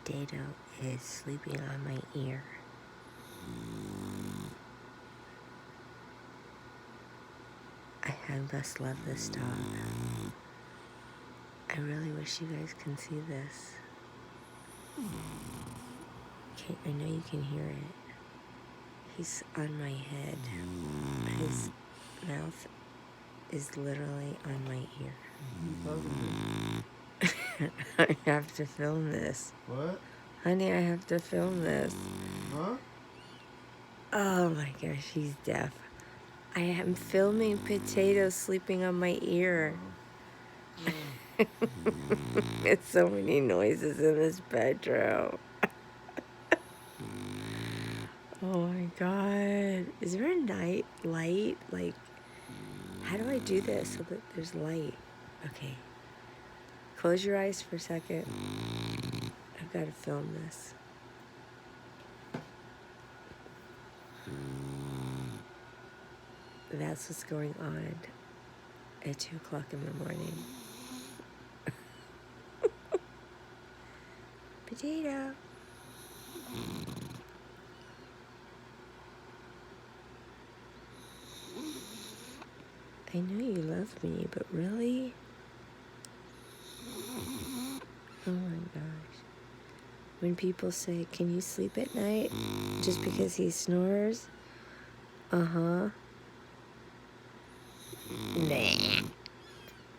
Potato is sleeping on my ear. I must love this dog. I really wish you guys can see this. Okay, I know you can hear it. He's on my head. His mouth is literally on my ear. I have to film this. What? Honey, I have to film this. Huh? Oh my gosh, he's deaf. I am filming Potato sleeping on my ear. It's so many noises in this bedroom. Oh my god. Is there a night light? Like, how do I do this so that there's light? Okay. Close your eyes for a second. I've got to film this. That's what's going on at 2 o'clock in the morning. Potato. I know you love me, but really? Oh my gosh. When people say, can you sleep at night just because he snores? Uh-huh. Nah.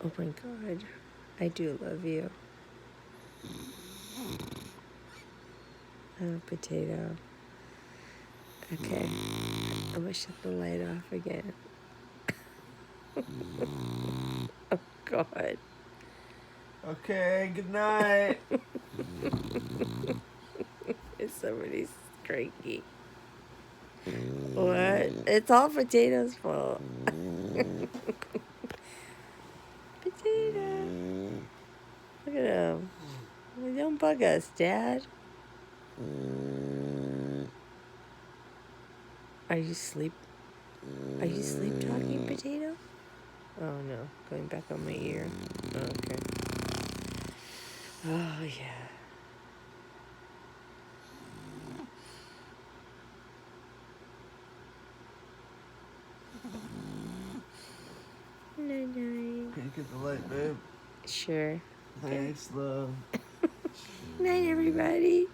Oh my god. I do love you. Oh, Potato. Okay. I'm gonna shut the light off again. Oh god. Okay, good night. Somebody's cranky. What? It's all Potato's fault. Potato. Look at him. Don't bug us, Dad. Are you sleep talking, Potato? Oh no, going back on my ear. Oh, okay. Oh yeah. Night night. Can you get the light, babe? Sure. Thanks, love. Night everybody.